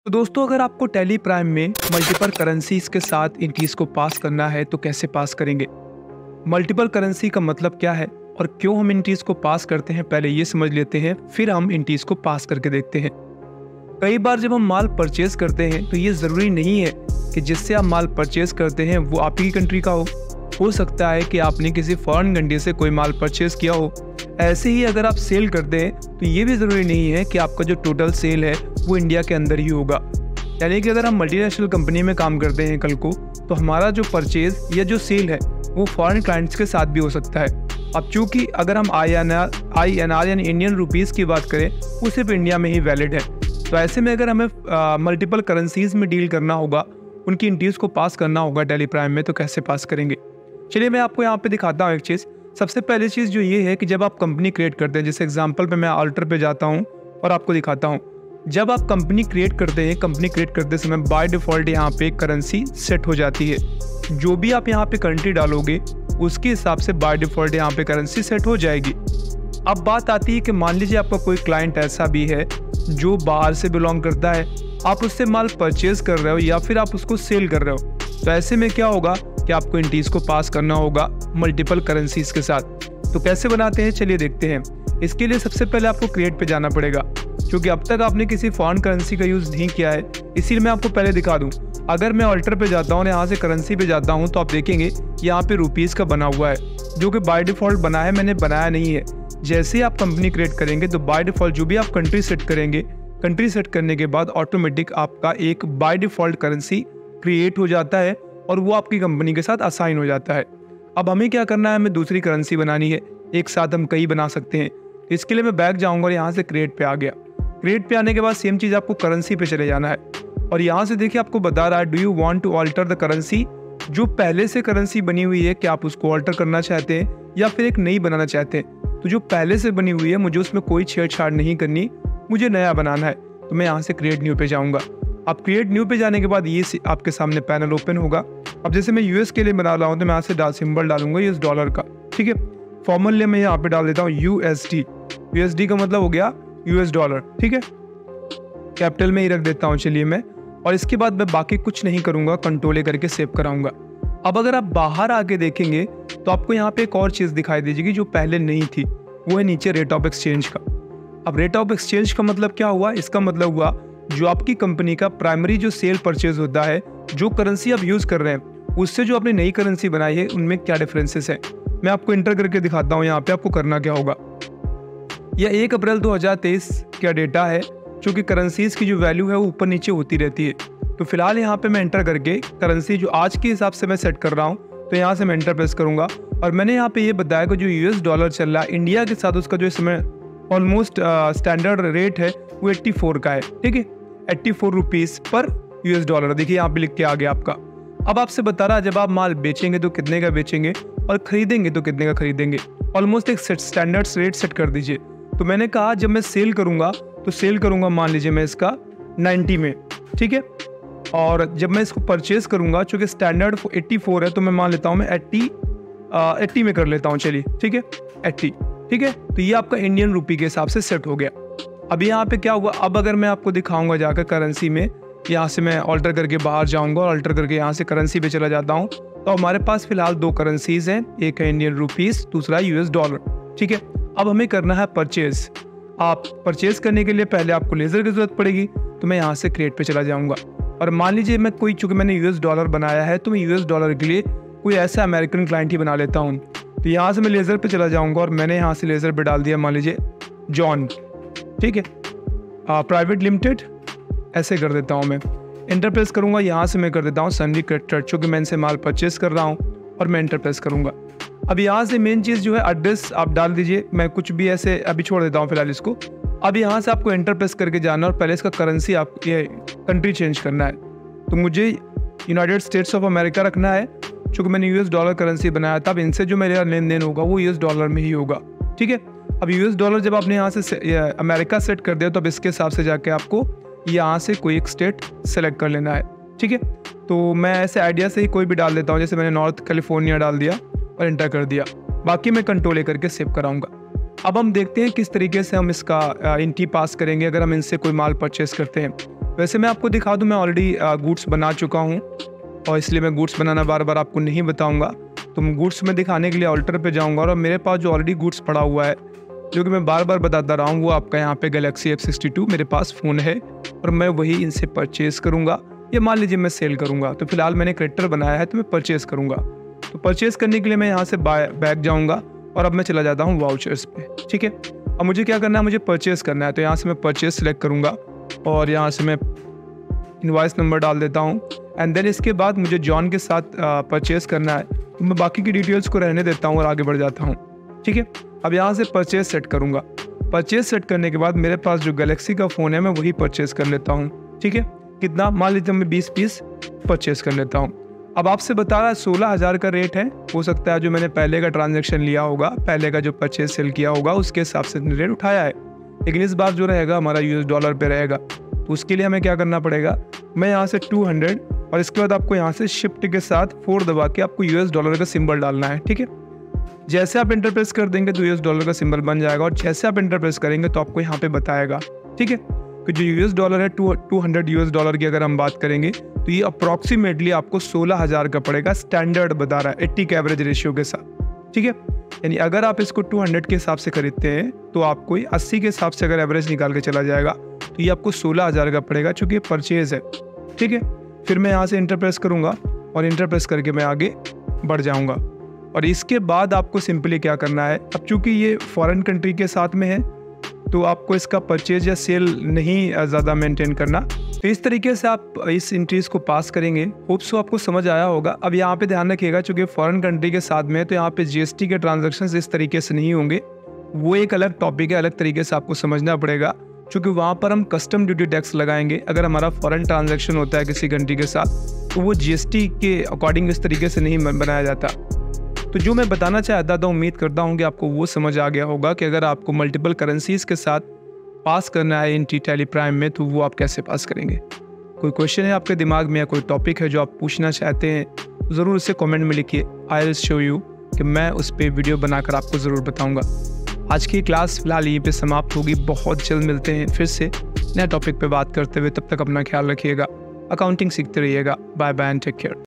तो दोस्तों, अगर आपको टैली प्राइम में मल्टीपल करेंसीज के साथ इन कीज को पास करना है तो कैसे पास करेंगे। मल्टीपल करेंसी का मतलब क्या है और क्यों हम इन कीज को पास करते हैं, पहले ये समझ लेते हैं, फिर हम इन कीज को पास करके देखते हैं। कई बार जब हम माल परचेज करते हैं तो ये ज़रूरी नहीं है कि जिससे आप माल परचेज करते हैं वो आप ही कंट्री का हो सकता है कि आपने किसी फॉरेन कंट्री से कोई माल परचेज किया हो। ऐसे ही अगर आप सेल करते हैं तो ये भी ज़रूरी नहीं है कि आपका जो टोटल सेल है वो इंडिया के अंदर ही होगा। यानी कि अगर हम मल्टीनेशनल कंपनी में काम करते हैं कल को, तो हमारा जो परचेज या जो सेल है वो फॉरेन क्लाइंट्स के साथ भी हो सकता है। अब चूंकि अगर हम INR यानी इंडियन रुपीज़ की बात करें वो सिर्फ इंडिया में ही वैलिड है। तो ऐसे में अगर हमें मल्टीपल करेंसीज में डील करना होगा, उनकी इंटीज को पास करना होगा टैली प्राइम में, तो कैसे पास करेंगे। चलिए मैं आपको यहाँ पे दिखाता हूँ एक चीज़। सबसे पहली चीज़ जो ये है कि जब आप कंपनी क्रिएट करते हैं, जैसे एग्जांपल पे मैं अल्टर पे जाता हूँ और आपको दिखाता हूँ। जब आप कंपनी क्रिएट करते हैं, कंपनी क्रिएट करते समय बाय डिफ़ॉल्ट यहाँ पे करेंसी सेट हो जाती है। जो भी आप यहाँ पे कंट्री डालोगे उसके हिसाब से बाय डिफ़ॉल्ट यहाँ पे करेंसी सेट हो जाएगी। अब बात आती है कि मान लीजिए आपका कोई क्लाइंट ऐसा भी है जो बाहर से बिलोंग करता है, आप उससे माल परचेज कर रहे हो या फिर आप उसको सेल कर रहे हो, तो ऐसे में क्या होगा कि आपको इन टीज को पास करना होगा मल्टीपल करेंसीज के साथ। तो कैसे बनाते हैं, चलिए देखते हैं। इसके लिए सबसे पहले आपको क्रिएट पे जाना पड़ेगा, क्योंकि अब तक आपने किसी फॉरेन करेंसी का यूज़ नहीं किया है, इसीलिए मैं आपको पहले दिखा दूं। अगर मैं अल्टर पे जाता हूँ, यहाँ से करेंसी पे जाता हूँ, तो आप देखेंगे यहाँ पे रुपीज़ का बना हुआ है, जो कि बाय डिफ़ॉल्ट बना है, मैंने बनाया नहीं है। जैसे ही आप कंपनी क्रिएट करेंगे तो बाय डिफ़ॉल्ट जो भी आप कंट्री सेट करेंगे, कंट्री सेट करने के बाद ऑटोमेटिक आपका एक बाय डिफ़ॉल्ट करेंसी क्रिएट हो जाता है और वो आपकी कंपनी के साथ असाइन हो जाता है। अब हमें क्या करना है, हमें दूसरी करेंसी बनानी है। एक साथ हम कई बना सकते हैं। इसके लिए मैं बैक जाऊंगा और यहाँ से क्रिएट पे आ गया। क्रिएट पे आने के बाद सेम चीज़ आपको करेंसी पे चले जाना है और यहाँ से देखिए आपको बता रहा है do you want to alter the currency. जो पहले से करेंसी बनी हुई है, क्या आप उसको ऑल्टर करना चाहते हैं या फिर एक नई बनाना चाहते हैं। तो जो पहले से बनी हुई है मुझे उसमें कोई छेड़छाड़ नहीं करनी, मुझे नया बनाना है। तो मैं यहाँ से क्रिएट न्यू पे जाऊँगा। अब क्रिएट न्यू पे जाने के बाद ये आपके सामने पैनल ओपन होगा। अब जैसे मैं यूएस के लिए बना रहा हूँ तो मैं यहाँ से सिंबल डालूंगा यूएस डॉलर का, ठीक है। फॉर्मल लिए मैं यहाँ पे डाल देता हूँ USD का मतलब हो गया यूएस डॉलर, ठीक है। कैपिटल में ही रख देता हूँ चलिए मैं, और इसके बाद मैं बाकी कुछ नहीं करूँगा, कंट्रोल करके सेव कराऊंगा। अब अगर आप बाहर आके देखेंगे तो आपको यहाँ पे एक और चीज़ दिखाई देगी जो पहले नहीं थी, वो है नीचे रेट ऑफ एक्सचेंज का। अब रेट ऑफ एक्सचेंज का मतलब क्या हुआ, इसका मतलब हुआ जो आपकी कंपनी का प्राइमरी जो सेल परचेज होता है, जो करेंसी आप यूज़ कर रहे हैं उससे जो आपने नई करेंसी बनाई है उनमें क्या डिफरेंसेस है। मैं आपको इंटर करके दिखाता हूँ। यहाँ पे आपको करना क्या होगा, यह 1 अप्रैल 2023 का डेटा है, क्योंकि करेंसीज की जो वैल्यू है वो ऊपर नीचे होती रहती है। तो फिलहाल यहाँ पे मैं एंटर करके करेंसी जो आज के हिसाब से मैं सेट कर रहा हूँ, तो यहाँ से मैं एंटर प्रेस करूँगा। और मैंने यहाँ पे ये बताया कि जो यूएस डॉलर चल रहा है इंडिया के साथ, उसका जो इस समय ऑलमोस्ट स्टैंडर्ड रेट है वो 84 का है, ठीक है। 84 रुपीज़ पर यूएस डॉलर, देखिए यहाँ पे लिख के आ गया आपका। अब आपसे बता रहा है जब आप माल बेचेंगे तो कितने का बेचेंगे और खरीदेंगे तो कितने का खरीदेंगे। ऑलमोस्ट एक स्टैंडर्ड रेट सेट कर दीजिए। तो मैंने कहा जब मैं सेल करूंगा तो सेल करूंगा मान लीजिए मैं इसका 90 में, ठीक है। और जब मैं इसको परचेज करूंगा, चूंकि स्टैंडर्ड 84 है, तो मैं मान लेता हूँ मैं 80 में कर लेता हूँ, चलिए ठीक है 80, ठीक है। तो ये आपका इंडियन रुपी के हिसाब से सेट हो गया। अब यहाँ पे क्या हुआ, अब अगर मैं आपको दिखाऊंगा जाकर करेंसी में, यहाँ से मैं ऑल्टर करके बाहर जाऊंगा और ऑल्टर करके यहाँ से करेंसी पे चला जाता हूँ, तो हमारे पास फिलहाल 2 करेंसीज हैं, एक है इंडियन रुपीस, दूसरा यूएस डॉलर, ठीक है। अब हमें करना है परचेज। आप परचेज करने के लिए पहले आपको लेज़र की जरूरत पड़ेगी, तो मैं यहाँ से क्रिएट पे चला जाऊँगा। और मान लीजिए मैं कोई, चूँकि मैंने यूएस डॉलर बनाया है तो मैं यूएस डॉलर के लिए कोई ऐसा अमेरिकन क्लाइंट ही बना लेता हूँ। तो यहाँ से मैं लेज़र पे चला जाऊँगा और मैंने यहाँ से लेज़र पे डाल दिया मान लीजिए जॉन, ठीक है, प्राइवेट लिमिटेड, ऐसे कर देता हूँ मैं। एंटर प्रेस करूँगा, यहाँ से मैं कर देता हूँ सनरी क्रेडिट, चूँकि मैं इनसे माल परचेस कर रहा हूँ, और मैं एंटर प्रेस करूँगा। अब यहाँ से मेन चीज़ जो है एड्रेस आप डाल दीजिए, मैं कुछ भी ऐसे अभी छोड़ देता हूँ फिलहाल इसको। अब यहाँ से आपको एंटर प्रेस करके जाना और पहले इसका करेंसी आप ये कंट्री चेंज करना है। तो मुझे यूनाइटेड स्टेट्स ऑफ अमेरिका रखना है, चूँकि मैंने यूएस डॉलर करेंसी बनाया था। अब इनसे जो मेरा लेन देन होगा वो यूएस डॉलर में ही होगा, ठीक है। अब यूएस डॉलर जब आपने यहाँ से अमेरिका सेट कर दिया तो अब इसके हिसाब से जाके आपको यहाँ से कोई एक स्टेट सेलेक्ट कर लेना है, ठीक है। तो मैं ऐसे आइडिया से ही कोई भी डाल देता हूँ, जैसे मैंने नॉर्थ कैलिफोर्निया डाल दिया और एंटर कर दिया। बाकी मैं कंट्रोल करके सेव कराऊंगा। अब हम देखते हैं किस तरीके से हम इसका इंटी पास करेंगे अगर हम इनसे कोई माल परचेस करते हैं। वैसे मैं आपको दिखा दूं, मैं ऑलरेडी गुड्स बना चुका हूं और इसलिए मैं गुड्स बनाना बार बार आपको नहीं बताऊंगा। तो मैं गुड्स में दिखाने के लिए ऑल्टर पे जाऊंगा और मेरे पास जो ऑलरेडी गुड्स पड़ा हुआ है, जो कि मैं बार बार बताता रहा हूँ, वो आपका यहाँ पे गैलेक्सी F62 मेरे पास फ़ोन है और मैं वही इनसे परचेज़ करूँगा या मान लीजिए मैं सेल करूँगा। तो फिलहाल मैंने क्रेडिटर बनाया है तो मैं परचेज़ करूँगा। तो परचेज़ करने के लिए मैं यहाँ से बैक जाऊँगा और अब मैं चला जाता हूँ वाउचर्स पे। ठीक है, अब मुझे क्या करना है, मुझे परचेज़ करना है। तो यहाँ से मैं परचेज़ सेलेक्ट करूँगा और यहाँ से मैं इनवॉइस नंबर डाल देता हूँ एंड देन इसके बाद मुझे जॉन के साथ परचेज़ करना है। तो मैं बाकी की डिटेल्स को रहने देता हूँ और आगे बढ़ जाता हूँ। ठीक है, अब यहाँ से परचेज़ सेट करूँगा। परचेज़ सेट करने के बाद मेरे पास जो गैलेक्सी का फ़ोन है मैं वही परचेज़ कर लेता हूँ। ठीक है, कितना, मान लीजिए मैं 20 पीस परचेज़ कर लेता हूँ। अब आपसे बता रहा है 16,000 का रेट है। हो सकता है जो मैंने पहले का ट्रांजैक्शन लिया होगा, पहले का जो परचेज़ सेल किया होगा उसके हिसाब से रेट उठाया है, लेकिन इस बार जो रहेगा हमारा $, पे रहेगा। तो उसके लिए हमें क्या करना पड़ेगा, मैं यहाँ से 200 और इसके बाद आपको यहाँ से शिफ्ट के साथ 4 दबा के आपको $, का सिंबल डालना है। ठीक है, जैसे आप एंटर प्रेस कर देंगे तो $, का सिंबल बन जाएगा और जैसे आप एंटर प्रेस करेंगे तो आपको यहाँ पे बताएगा। ठीक है, कि जो $, है $200 की अगर हम बात करेंगे तो ये अप्रॉक्सीमेटली आपको 16,000 का पड़ेगा, स्टैंडर्ड बता रहा है 80 के एवरेज रेशियो के साथ। ठीक है, यानी अगर आप इसको 200 के हिसाब से खरीदते हैं तो आपको 80 के हिसाब से अगर एवरेज निकाल के चला जाएगा तो ये आपको 16,000 का पड़ेगा, चूँकि ये परचेज़ है। ठीक है, फिर मैं यहाँ से इंटर प्रेस करूँगा और इंटर प्रेस करके मैं आगे बढ़ जाऊँगा और इसके बाद आपको सिंपली क्या करना है, अब चूँकि ये फॉरेन कंट्री के साथ में है तो आपको इसका परचेज या सेल नहीं ज़्यादा मेंटेन करना। तो इस तरीके से आप इस एंट्रीज को पास करेंगे। होप सो आपको समझ आया होगा। अब यहाँ पे ध्यान रखिएगा, चूँकि फॉरेन कंट्री के साथ में है तो यहाँ पे GST के ट्रांजैक्शंस इस तरीके से नहीं होंगे, वो एक अलग टॉपिक है, अलग तरीके से आपको समझना पड़ेगा, क्योंकि वहाँ पर हम कस्टम ड्यूटी टैक्स लगाएंगे। अगर हमारा फॉरेन ट्रांजैक्शन होता है किसी कंट्री के साथ तो वो GST के अकॉर्डिंग इस तरीके से नहीं बनाया जाता। तो जो मैं बताना चाहता था, उम्मीद करता हूँ कि आपको वो समझ आ गया होगा कि अगर आपको मल्टीपल करेंसीज के साथ पास करना है इन टैली प्राइम में तो वो आप कैसे पास करेंगे। कोई क्वेश्चन है आपके दिमाग में या कोई टॉपिक है जो आप पूछना चाहते हैं तो ज़रूर उसे कमेंट में लिखिए। आई विल शो यू कि मैं उस पर वीडियो बनाकर आपको ज़रूर बताऊँगा। आज की क्लास फिलहाल यहीं पे समाप्त होगी। बहुत जल्द मिलते हैं फिर से नए टॉपिक पे बात करते हुए। तब तक अपना ख्याल रखिएगा, अकाउंटिंग सीखते रहिएगा। Bye bye and take care.